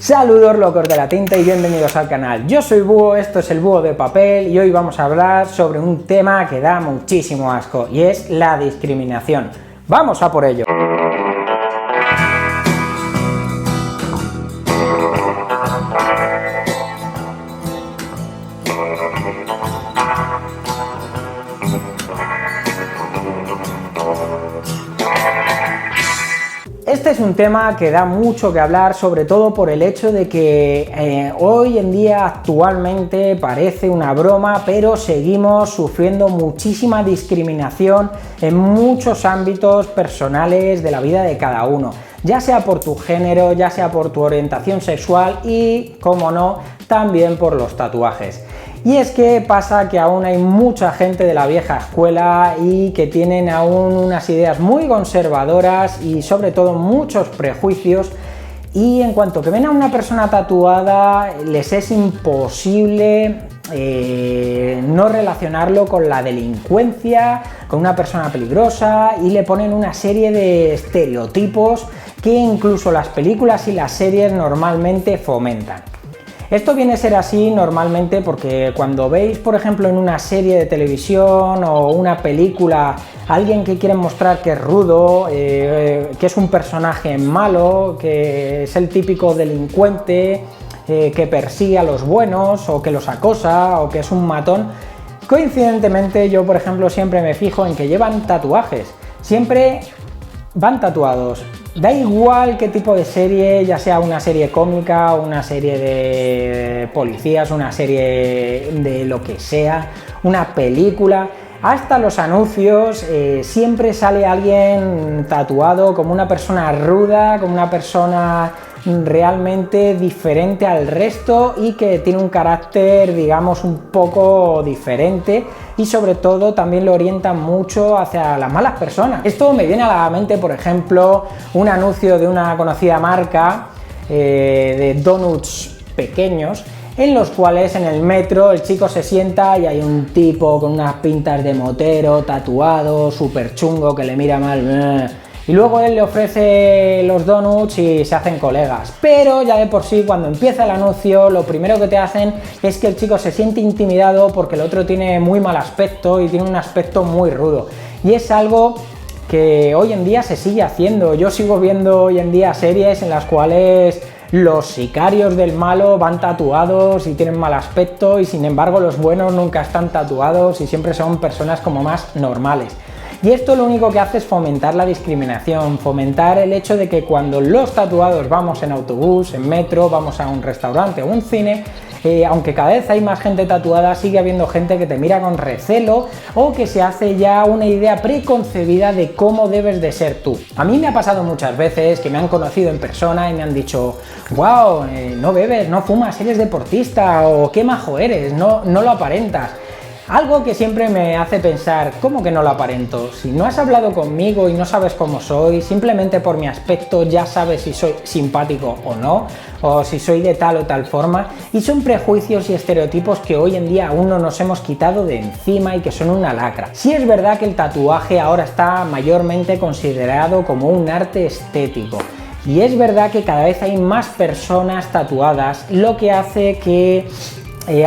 Saludos locos de la tinta y bienvenidos al canal. Yo soy Búho, esto es el Búho de papel y hoy vamos a hablar sobre un tema que da muchísimo asco y es la discriminación. ¡Vamos a por ello! Este es un tema que da mucho que hablar, sobre todo por el hecho de que hoy en día actualmente parece una broma, pero seguimos sufriendo muchísima discriminación en muchos ámbitos personales de la vida de cada uno, ya sea por tu género, ya sea por tu orientación sexual y, como no, también por los tatuajes. Y es que pasa que aún hay mucha gente de la vieja escuela y que tienen aún unas ideas muy conservadoras y sobre todo muchos prejuicios, y en cuanto que ven a una persona tatuada les es imposible no relacionarlo con la delincuencia, con una persona peligrosa, y le ponen una serie de estereotipos que incluso las películas y las series normalmente fomentan. Esto viene a ser así normalmente porque cuando veis, por ejemplo, en una serie de televisión o una película a alguien que quieren mostrar que es rudo, que es un personaje malo, que es el típico delincuente que persigue a los buenos o que los acosa o que es un matón, coincidentemente yo, por ejemplo, siempre me fijo en que llevan tatuajes, siempre van tatuados. Da igual qué tipo de serie, ya sea una serie cómica, una serie de policías, una serie de lo que sea, una película, hasta los anuncios, siempre sale alguien tatuado como una persona ruda, como una persona realmente diferente al resto y que tiene un carácter, digamos, un poco diferente, y sobre todo también lo orientan mucho hacia las malas personas. Esto me viene a la mente, por ejemplo, un anuncio de una conocida marca de donuts pequeños, en los cuales en el metro el chico se sienta y hay un tipo con unas pintas de motero, tatuado, súper chungo, que le mira mal, y luego él le ofrece los donuts y se hacen colegas. Pero ya de por sí, cuando empieza el anuncio, lo primero que te hacen es que el chico se siente intimidado porque el otro tiene muy mal aspecto y tiene un aspecto muy rudo. Y es algo que hoy en día se sigue haciendo. Yo sigo viendo hoy en día series en las cuales los sicarios del malo van tatuados y tienen mal aspecto, y sin embargo los buenos nunca están tatuados y siempre son personas como más normales. Y esto lo único que hace es fomentar la discriminación, fomentar el hecho de que cuando los tatuados vamos en autobús, en metro, vamos a un restaurante o un cine, aunque cada vez hay más gente tatuada, sigue habiendo gente que te mira con recelo o que se hace ya una idea preconcebida de cómo debes de ser tú. A mí me ha pasado muchas veces que me han conocido en persona y me han dicho: wow, no bebes, no fumas, eres deportista, o qué majo eres, no lo aparentas. Algo que siempre me hace pensar: ¿cómo que no lo aparento? Si no has hablado conmigo y no sabes cómo soy, simplemente por mi aspecto ya sabes si soy simpático o no, o si soy de tal o tal forma. Y son prejuicios y estereotipos que hoy en día aún no nos hemos quitado de encima y que son una lacra. Sí es verdad que el tatuaje ahora está mayormente considerado como un arte estético, y es verdad que cada vez hay más personas tatuadas, lo que hace que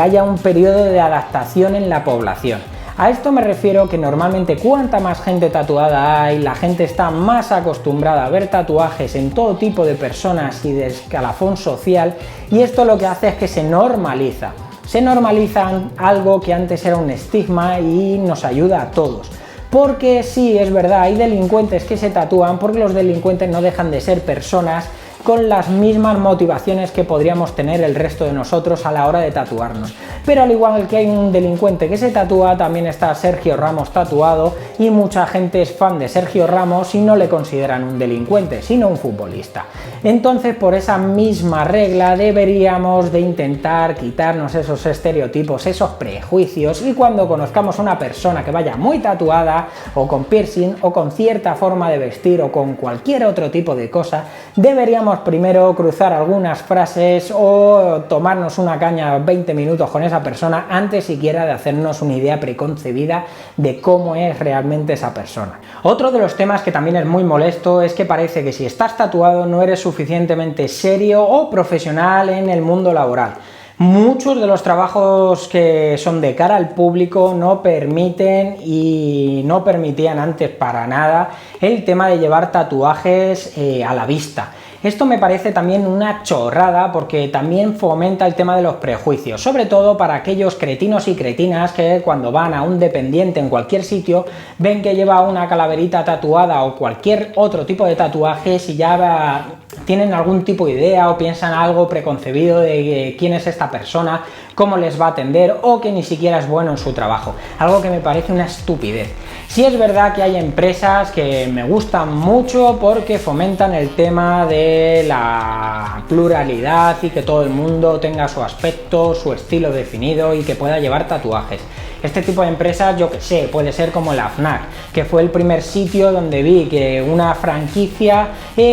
haya un periodo de adaptación en la población. A esto me refiero que normalmente cuanta más gente tatuada hay, la gente está más acostumbrada a ver tatuajes en todo tipo de personas y de escalafón social, y esto lo que hace es que se normaliza. Se normaliza algo que antes era un estigma y nos ayuda a todos. Porque sí, es verdad, hay delincuentes que se tatúan porque los delincuentes no dejan de ser personas con las mismas motivaciones que podríamos tener el resto de nosotros a la hora de tatuarnos. Pero al igual que hay un delincuente que se tatúa, también está Sergio Ramos tatuado, y mucha gente es fan de Sergio Ramos y no le consideran un delincuente, sino un futbolista. Entonces, por esa misma regla deberíamos de intentar quitarnos esos estereotipos, esos prejuicios, y cuando conozcamos a una persona que vaya muy tatuada, o con piercing, o con cierta forma de vestir, o con cualquier otro tipo de cosa, deberíamos preferimos primero cruzar algunas frases o tomarnos una caña 20 minutos con esa persona antes siquiera de hacernos una idea preconcebida de cómo es realmente esa persona. Otro de los temas que también es muy molesto es que parece que si estás tatuado no eres suficientemente serio o profesional en el mundo laboral. Muchos de los trabajos que son de cara al público no permiten y no permitían antes para nada el tema de llevar tatuajes a la vista. Esto me parece también una chorrada porque también fomenta el tema de los prejuicios, sobre todo para aquellos cretinos y cretinas que cuando van a un dependiente en cualquier sitio ven que lleva una calaverita tatuada o cualquier otro tipo de tatuajes y ya tienen algún tipo de idea o piensan algo preconcebido de quién es esta persona, cómo les va a atender o que ni siquiera es bueno en su trabajo, algo que me parece una estupidez. Sí es verdad que hay empresas que me gustan mucho porque fomentan el tema de la pluralidad y que todo el mundo tenga su aspecto, su estilo definido y que pueda llevar tatuajes. Este tipo de empresas, yo que sé, puede ser como la FNAC, que fue el primer sitio donde vi que una franquicia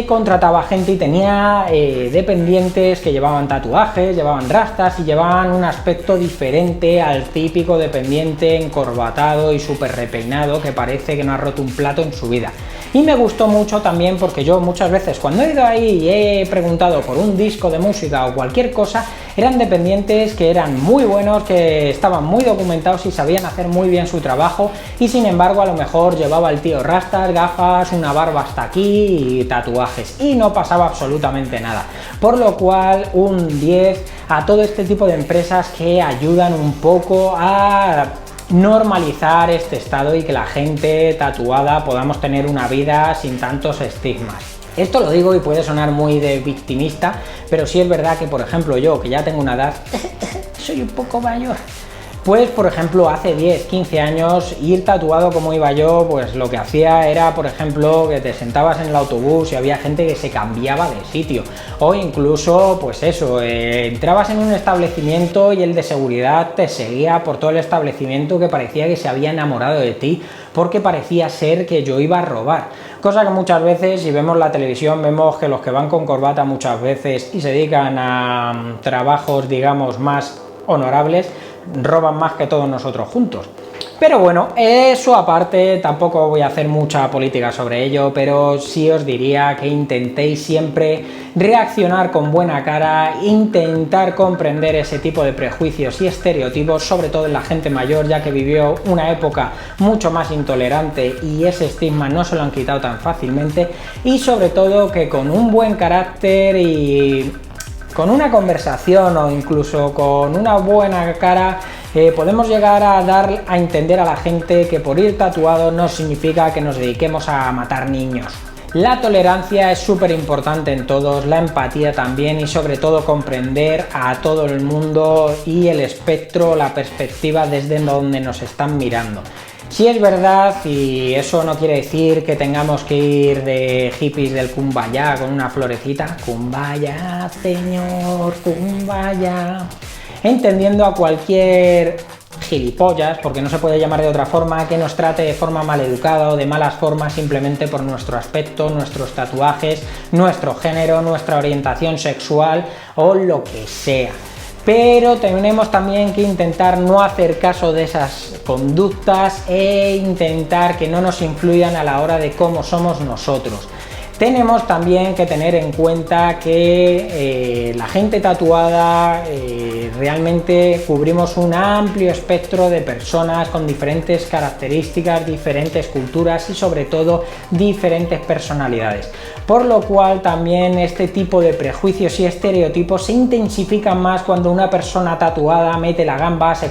contrataba gente y tenía dependientes que llevaban tatuajes, llevaban rastas y llevaban un aspecto diferente al típico dependiente encorbatado y súper repeinado que parece que no ha roto un plato en su vida. Y me gustó mucho también porque yo muchas veces cuando he ido ahí y he preguntado por un disco de música o cualquier cosa, eran dependientes que eran muy buenos, que estaban muy documentados y sabían hacer muy bien su trabajo y sin embargo a lo mejor llevaba el tío rastas, gafas, una barba hasta aquí y tatuajes y no pasaba absolutamente nada. Por lo cual un 10 a todo este tipo de empresas que ayudan un poco a normalizar este estado y que la gente tatuada podamos tener una vida sin tantos estigmas. Esto lo digo y puede sonar muy de victimista, pero sí es verdad que, por ejemplo, yo que ya tengo una edad, soy un poco mayor, pues por ejemplo hace 10, 15 años ir tatuado como iba yo, pues lo que hacía era, por ejemplo, que te sentabas en el autobús y había gente que se cambiaba de sitio, o incluso pues eso, entrabas en un establecimiento y el de seguridad te seguía por todo el establecimiento, que parecía que se había enamorado de ti porque parecía ser que yo iba a robar, cosa que muchas veces, si vemos la televisión, vemos que los que van con corbata muchas veces y se dedican a trabajos digamos más honorables roban más que todos nosotros juntos. Pero bueno, eso aparte, tampoco voy a hacer mucha política sobre ello, pero sí os diría que intentéis siempre reaccionar con buena cara, intentar comprender ese tipo de prejuicios y estereotipos, sobre todo en la gente mayor, ya que vivió una época mucho más intolerante y ese estigma no se lo han quitado tan fácilmente, y sobre todo que con un buen carácter y con una conversación o incluso con una buena cara podemos llegar a dar a entender a la gente que por ir tatuado no significa que nos dediquemos a matar niños. La tolerancia es súper importante en todos, la empatía también y sobre todo comprender a todo el mundo y el espectro, la perspectiva desde donde nos están mirando. Sí es verdad, y eso no quiere decir que tengamos que ir de hippies del Kumbaya con una florecita, Kumbaya, señor, Kumbaya, entendiendo a cualquier gilipollas, porque no se puede llamar de otra forma, que nos trate de forma maleducada o de malas formas simplemente por nuestro aspecto, nuestros tatuajes, nuestro género, nuestra orientación sexual o lo que sea. Pero tenemos también que intentar no hacer caso de esas conductas e intentar que no nos influyan a la hora de cómo somos nosotros. Tenemos también que tener en cuenta que la gente tatuada realmente cubrimos un amplio espectro de personas con diferentes características, diferentes culturas y sobre todo diferentes personalidades. Por lo cual también este tipo de prejuicios y estereotipos se intensifican más cuando una persona tatuada mete la gamba, se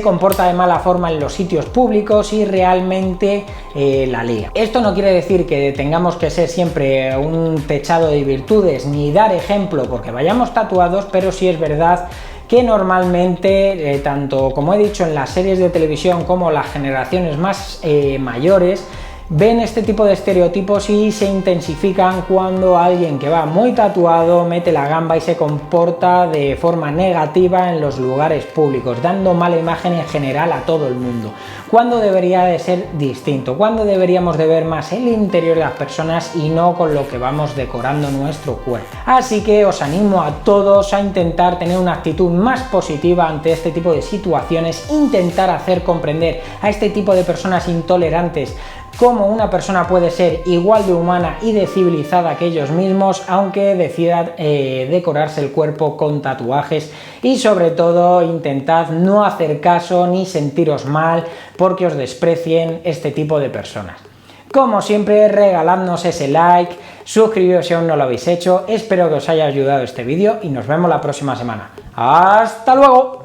comporta de mala forma en los sitios públicos y realmente la lía. Esto no quiere decir que tengamos que ser siempre un techado de virtudes ni dar ejemplo porque vayamos tatuados, pero sí es verdad que normalmente, tanto como he dicho en las series de televisión como las generaciones más mayores, ven este tipo de estereotipos y se intensifican cuando alguien que va muy tatuado mete la gamba y se comporta de forma negativa en los lugares públicos, dando mala imagen en general a todo el mundo, cuando debería de ser distinto, cuando deberíamos de ver más el interior de las personas y no con lo que vamos decorando nuestro cuerpo. Así que os animo a todos a intentar tener una actitud más positiva ante este tipo de situaciones, intentar hacer comprender a este tipo de personas intolerantes cómo una persona puede ser igual de humana y de civilizada que ellos mismos, aunque decida decorarse el cuerpo con tatuajes, y sobre todo intentad no hacer caso ni sentiros mal porque os desprecien este tipo de personas. Como siempre, regaladnos ese like, suscribiros si aún no lo habéis hecho, espero que os haya ayudado este vídeo y nos vemos la próxima semana. ¡Hasta luego!